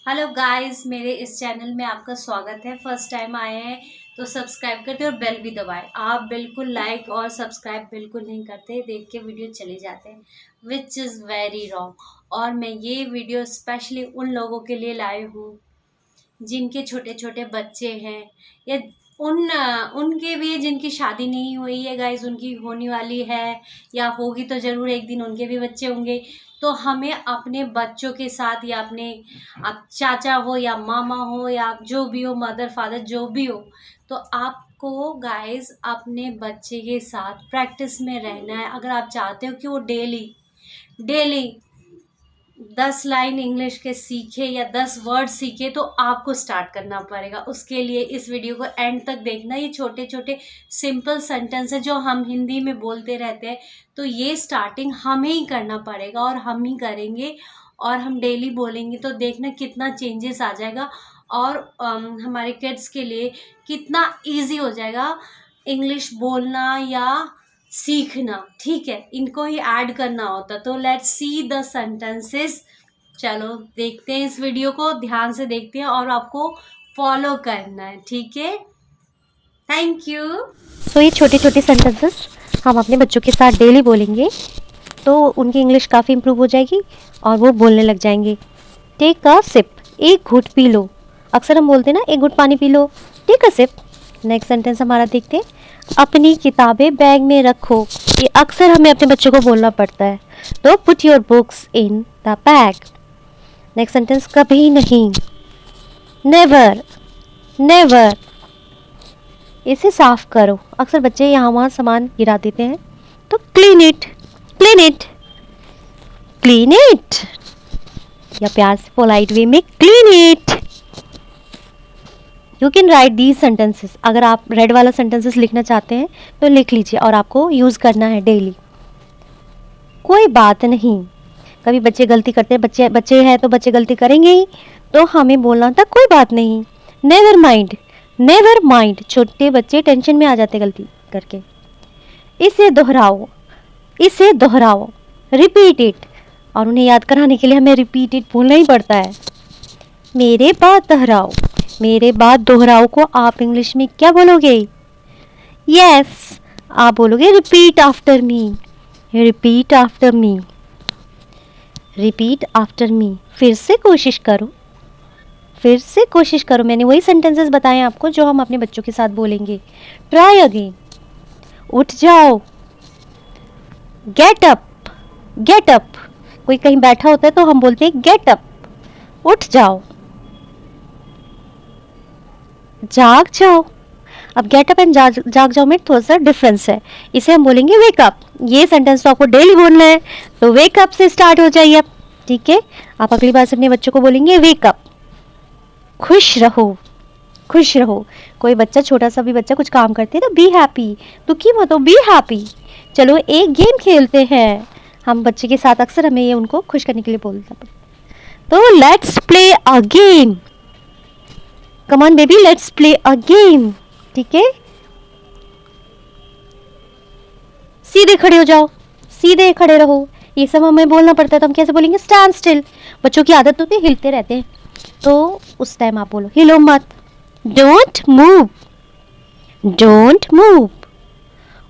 Hello guys, मेरे इस channel में आपका स्वागत है। फर्स्ट टाइम आए हैं तो सब्सक्राइब करते और बेल भी दबाएं। आप बिल्कुल लाइक और सब्सक्राइब बिल्कुल नहीं करते, देख के वीडियो चले जाते हैं, विच इज़ वेरी रॉन्ग। और मैं ये वीडियो स्पेशली उन लोगों के लिए लाई हूँ जिनके छोटे छोटे बच्चे हैं, या उनके भी जिनकी शादी नहीं हुई है गाइस, उनकी होने वाली है या होगी तो ज़रूर एक दिन, उनके भी बच्चे होंगे। तो हमें अपने बच्चों के साथ या अपने आप चाचा हो या मामा हो या आप जो भी हो, मदर फादर जो भी हो, तो आपको गाइस अपने बच्चे के साथ प्रैक्टिस में रहना है। अगर आप चाहते हो कि वो डेली डेली 10 लाइन इंग्लिश के सीखे या 10 वर्ड सीखे, तो आपको स्टार्ट करना पड़ेगा। उसके लिए इस वीडियो को एंड तक देखना। ये छोटे छोटे सिंपल सेंटेंस है जो हम हिंदी में बोलते रहते हैं, तो ये स्टार्टिंग हमें ही करना पड़ेगा और हम ही करेंगे। और हम डेली बोलेंगे तो देखना कितना चेंजेस आ जाएगा। और हमारे किड्स के लिए कितना इजी हो जाएगा इंग्लिश बोलना या सीखना। ठीक है, इनको ही ऐड करना होता। तो लेट्स सी द सेंटेंसेस। चलो देखते हैं, इस वीडियो को ध्यान से देखते हैं और आपको फॉलो करना है। ठीक है, थैंक यू। तो ये छोटे छोटे सेंटेंसेस हम अपने बच्चों के साथ डेली बोलेंगे तो उनकी इंग्लिश काफ़ी इम्प्रूव हो जाएगी और वो बोलने लग जाएंगे। टेक अ सिप, एक घूंट पी लो। अक्सर हम बोलते हैं ना, एक घूंट पानी पी लो। Take a sip. Next sentence हमारा देखते हैं, अपनी किताबें बैग में रखो। ये अक्सर हमें अपने बच्चों को बोलना पड़ता है, तो put your books in the bag. Next sentence, कभी नहीं, नेवर, नेवर। इसे साफ करो। अक्सर बच्चे यहाँ वहाँ सामान गिरा देते हैं, तो clean it, clean it, clean it, या प्यार से पोलाइट वे में clean it. You can write these sentences. अगर आप रेड वाला सेंटेंसेस लिखना चाहते हैं तो लिख लीजिए और आपको यूज़ करना है डेली। कोई बात नहीं, कभी बच्चे गलती करते हैं, बच्चे बच्चे हैं तो बच्चे गलती करेंगे ही, तो हमें बोलना था कोई बात नहीं, नेवर माइंड, नेवर माइंड। छोटे बच्चे टेंशन में आ जाते गलती करके। इसे दोहराओ, इसे दोहराओ, रिपीट इट। और उन्हें याद कराने के लिए हमें रिपीट इट बोलना ही पड़ता है। मेरे बाद दोहराओ, मेरे बाद दोहराओ को आप इंग्लिश में क्या बोलोगे? यस, आप बोलोगे repeat after me, repeat after me, repeat after me. फिर से कोशिश करो, फिर से कोशिश करो। मैंने वही सेंटेंसेस बताए आपको जो हम अपने बच्चों के साथ बोलेंगे। ट्राई अगेन, उठ जाओ, गेट अप, गेट अप। कोई कहीं बैठा होता है तो हम बोलते हैं गेट अप, उठ जाओ, जाग जाओ। अब गेट अप एंड जाग जाओ में थोड़ा सा डिफरेंस है। इसे हम बोलेंगे वेक अप। ये सेंटेंस तो आपको डेली बोलना है, तो वेक अप से स्टार्ट हो जाइए आप। ठीक है, आप अगली बार से अपने बच्चों को बोलेंगे वेक अप। खुश रहो, खुश रहो। कोई बच्चा, छोटा सा भी बच्चा कुछ काम करते हैं तो बी हैप्पी, दुखी मत हो, बी हैप्पी। चलो एक गेम खेलते हैं। हम बच्चे के साथ अक्सर हमें ये उनको खुश करने के लिए बोलना पड़ता है। तो let's play a game, come on baby, let's play a game. ठीक है, सीधे खड़े हो जाओ, सीधे खड़े रहो। ये सब हमें बोलना पड़ता है, तो हम कैसे बोलेंगे? Stand still. बच्चों की आदत होती है हिलते रहते हैं, तो उस टाइम आप बोलो हिलो मत। Don't move, don't move.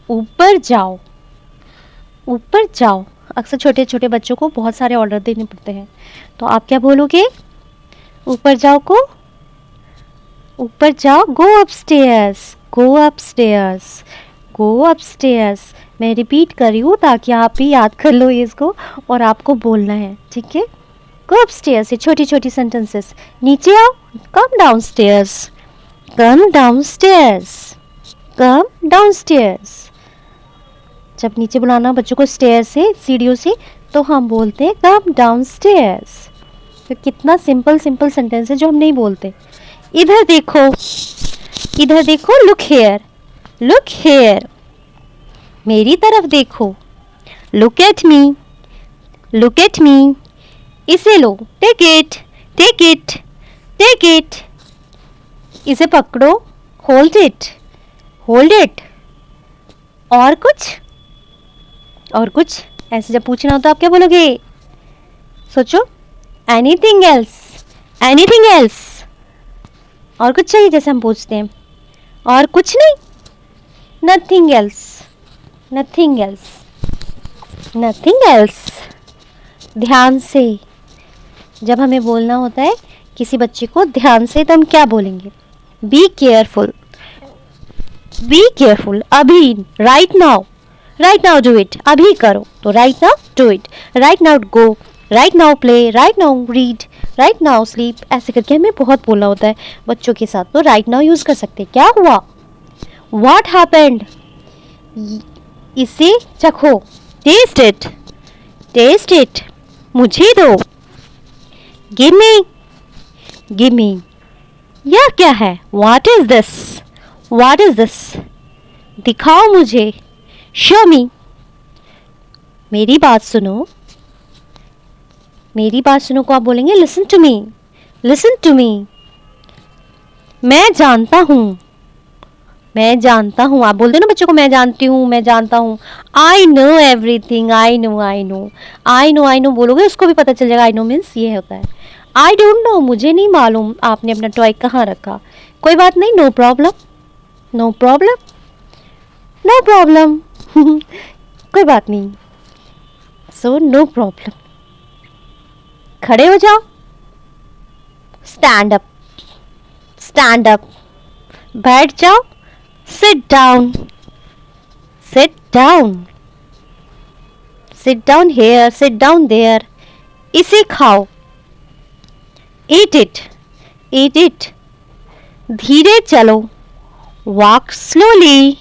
ऊपर जाओ, ऊपर जाओ। अक्सर छोटे छोटे बच्चों को बहुत सारे ऑर्डर देने पड़ते हैं, तो आप क्या बोलोगे? ऊपर जाओ को, ऊपर जाओ, गो अपस्टेयर्स, गो अपस्टेयर्स, गो अपस्टेयर्स। मैं रिपीट कर रही हूँ ताकि आप भी याद कर लो इसको और आपको बोलना है। ठीक है, गो अपस्टेयर्स से छोटी छोटी सेंटेंसेस। नीचे आओ, कम डाउनस्टेयर्स, कम डाउनस्टेयर्स, कम डाउनस्टेयर्स। जब नीचे बुलाना बच्चों को स्टेयर से, सीढ़ियों से, तो हम बोलते हैं कम डाउनस्टेयर्स। तो कितना सिंपल सिंपल सेंटेंस है जो हम नहीं बोलते। इधर देखो, इधर देखो, लुक हेयर, लुक हेयर। मेरी तरफ देखो, look at me, look at me. इसे लो, take it, take it, take it. इसे पकड़ो, होल्ड इट, होल्ड इट। और कुछ, और कुछ। ऐसे जब पूछना हो तो आप क्या बोलोगे? सोचो। Anything else, anything else? और कुछ चाहिए जैसे हम पूछते हैं? और कुछ नहीं? Nothing else, nothing else, nothing else. ध्यान से, जब हमें बोलना होता है किसी बच्चे को ध्यान से, तो हम क्या बोलेंगे? Be careful, be careful. अभी, right now, right now do it. अभी करो तो right now do it, right now go, right now play, right now read, right now sleep. ऐसे करके हमें बहुत बोलना होता है बच्चों के साथ, तो राइट नाउ यूज कर सकते हैं। क्या हुआ? What happened? इसे चखो, टेस्ट इट, टेस्ट इट। मुझे दो, गिव मी, गिव मी। यह क्या है? What is this, what is this? दिखाओ मुझे, शो मी। मेरी बात सुनो, मेरी बात सुनो को आप बोलेंगे listen to me, listen to me. मैं जानता हूँ, मैं जानता हूँ। आप बोलते हो ना बच्चों को मैं जानती हूँ, मैं जानता हूँ। I know everything, I know, I know, I know, I know बोलोगे उसको भी पता चल जाएगा। आई नो मीन्स ये होता है। आई डोंट नो, मुझे नहीं मालूम आपने अपना टॉय कहाँ रखा। कोई बात नहीं, no problem, no problem, no problem. कोई बात नहीं, सो नो प्रॉब्लम। खड़े हो जाओ, स्टैंड अप, स्टैंड अप। बैठ जाओ, sit down, sit down, sit down here, sit down there. इसे खाओ, ईट इट, ईट इट। धीरे चलो, वॉक स्लोली।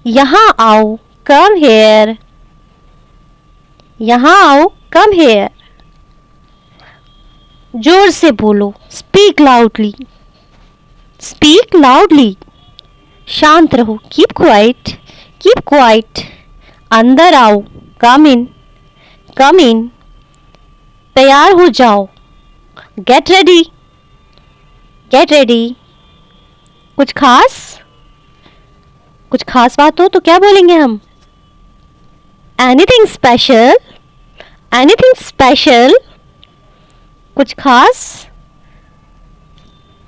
यहाँ आओ, कम हेयर, यहाँ आओ, कम हेयर। जोर से बोलो, स्पीक लाउडली, स्पीक लाउडली। शांत रहो, कीप क्वाइट, कीप क्वाइट। अंदर आओ, कम इन, कम इन। तैयार हो जाओ, गेट रेडी, गेट रेडी। कुछ खास, कुछ खास बात हो तो क्या बोलेंगे हम? Anything special, anything special. कुछ खास,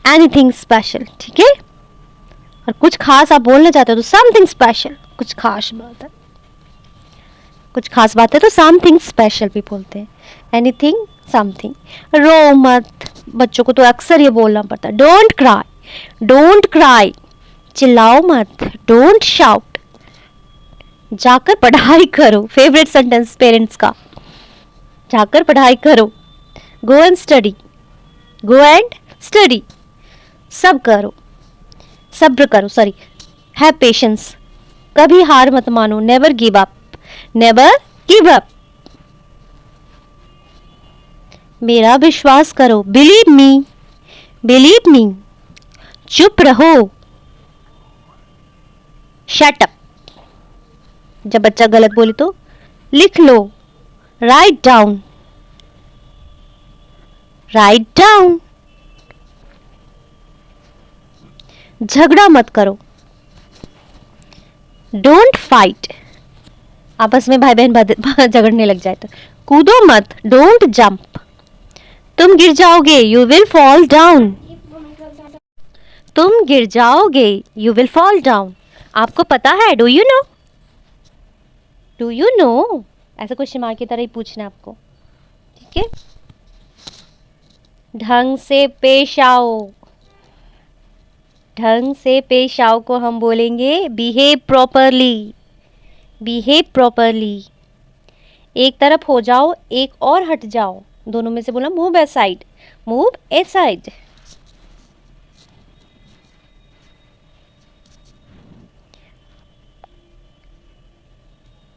एनीथिंग स्पेशल, ठीक है। और कुछ खास आप बोलना चाहते हो तो समथिंग स्पेशल, कुछ खास बात है, कुछ खास बात है तो समथिंग स्पेशल भी बोलते हैं। Anything, something. रो मत, बच्चों को तो अक्सर ये बोलना पड़ता है। Don't cry, don't cry. चिल्लाओ मत, डोंट शाउट। जाकर पढ़ाई करो, फेवरेट सेंटेंस पेरेंट्स का। जाकर पढ़ाई करो। Go and study, go and study. सब करो, सब्र करो, सॉरी, हैव पेशेंस। कभी हार मत मानो, never give up, never give up. मेरा विश्वास करो, बिलीव मी, बिलीव मी। चुप रहो, शट अप। जब बच्चा गलत बोले तो लिख लो, राइट डाउन, राइट डाउन। झगड़ा मत करो, डोंट फाइट। आपस में भाई बहन झगड़ने लग जाए तो कूदो मत, डोंट जंप। तुम गिर जाओगे, यू विल फॉल डाउन, तुम गिर जाओगे, यू विल फॉल डाउन। आपको पता है, do you know, do you know. ऐसा क्वेश्चन मार्क की तरह ही पूछना है आपको, ठीक है। ढंग से पेश आओ, ढंग से पेश आओ को हम बोलेंगे बिहेव प्रॉपरली, बिहेव प्रॉपरली। एक तरफ हो जाओ, एक और हट जाओ। दोनों में से बोला मूव ए साइड, मूव ए साइड।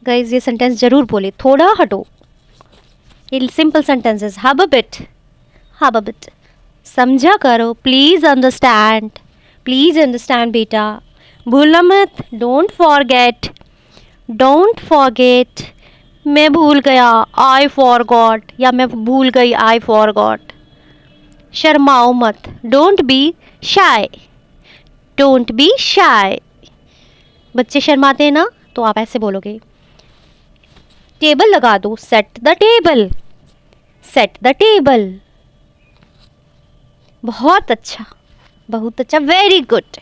गाइस ये सेंटेंस जरूर बोले, थोड़ा हटो। ये simple sentences, hub a bit, hub a bit. समझा करो, प्लीज अंडरस्टैंड, प्लीज अंडरस्टैंड बेटा। भूलना मत, डोंट फॉरगेट, डोंट फॉरगेट। मैं भूल गया, आई फॉरगॉट, या मैं भूल गई, आई फॉरगॉट। शर्माओ मत, don't be shy, don't be shy. बच्चे शर्माते हैं ना, तो आप ऐसे बोलोगे। टेबल लगा दो, set the table, set the table. बहुत अच्छा, बहुत अच्छा, very good,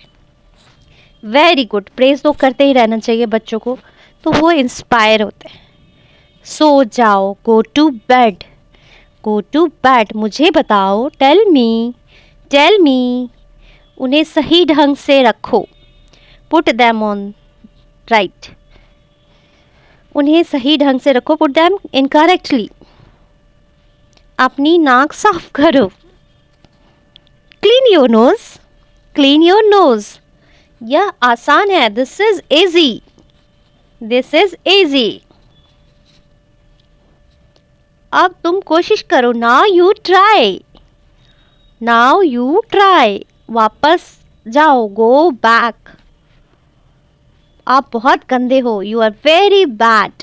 very good. Praise तो करते ही रहना चाहिए बच्चों को, तो वो इंस्पायर होते हैं। सो जाओ, go to bed, go to bed. मुझे बताओ, टेल मी, टेल मी। उन्हें सही ढंग से रखो, पुट दैम ऑन राइट। उन्हें सही ढंग से रखो, पुट दैम इनकरेक्टली। अपनी नाक साफ करो, clean your nose, clean your nose. यह आसान है, this is easy, this is easy. अब तुम कोशिश करो, now you try, now you try. वापस जाओ, गो बैक। आप बहुत गंदे हो, you are very bad,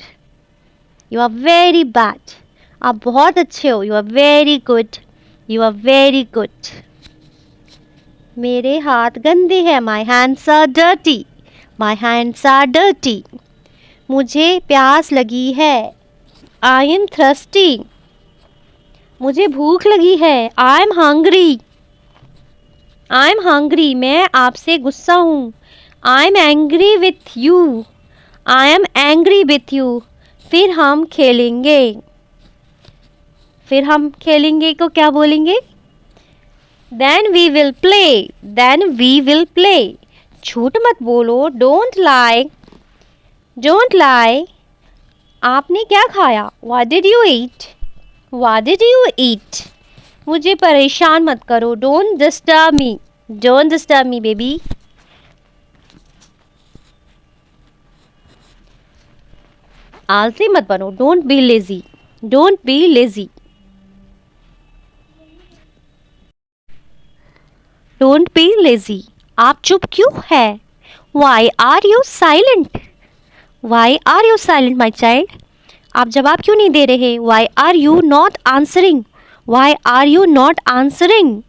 you are very bad. आप बहुत अच्छे हो, you are very good, you are very good. मेरे हाथ गंदे हैं, my hands are dirty, my hands are dirty. मुझे प्यास लगी है, आई एम थर्स्टी। मुझे भूख लगी है, I am hungry, I am hungry. मैं आपसे गुस्सा हूँ, I am angry with you, I am angry with you. फिर हम खेलेंगे, फिर हम खेलेंगे को क्या बोलेंगे? Then we will play, then we will play. झूठ मत बोलो, डोंट लाई, डोंट लाई। आपने क्या खाया? What did you eat, what did you eat. मुझे परेशान मत करो, don't disturb me, don't disturb me baby. आलसी मत बनो, don't be lazy, don't be lazy, don't be lazy. आप चुप क्यों है? Why are you silent, why are you silent my child. आप जवाब क्यों नहीं दे रहे? Why are you not answering, why are you not answering.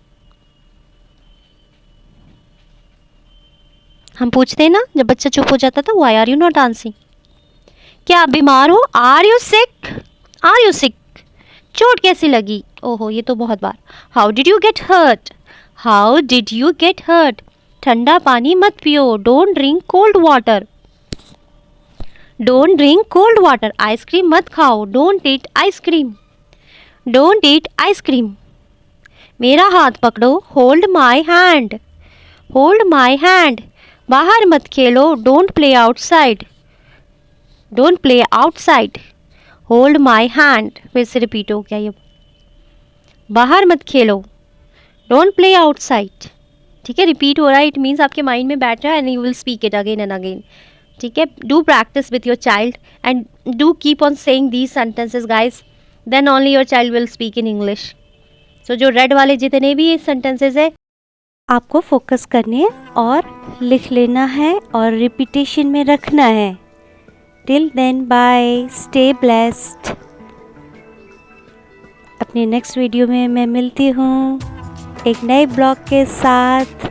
हम पूछते हैं ना जब बच्चा चुप हो जाता था, why are you not answering. क्या आप बीमार हो? Are you sick, are you sick. चोट कैसी लगी? ओहो, ये तो बहुत बार। How did you get hurt, how did you get hurt. ठंडा पानी मत पियो, don't drink cold water, don't drink cold water. Ice cream मत खाओ, don't eat ice cream, don't eat ice cream. मेरा हाथ पकड़ो, hold my hand, hold my hand. बाहर मत खेलो, don't play outside, don't play outside. Hold my hand, फिर से रिपीट हो गया ये। बाहर मत खेलो, डोंट प्ले आउटसाइड। ठीक है, रिपीट हो रहा है, इट मीन्स आपके माइंड में बैठ रहा है and you will speak it again and again. ठीक है, do practice with your child and do keep on saying these sentences guys, then only your child will speak in English. So जो red वाले जितने भी sentences है आपको focus करने और लिख लेना है और रिपीटेशन में रखना है। Till then bye, stay blessed. अपने नेक्स्ट वीडियो में मैं मिलती हूँ एक नए ब्लॉग के साथ।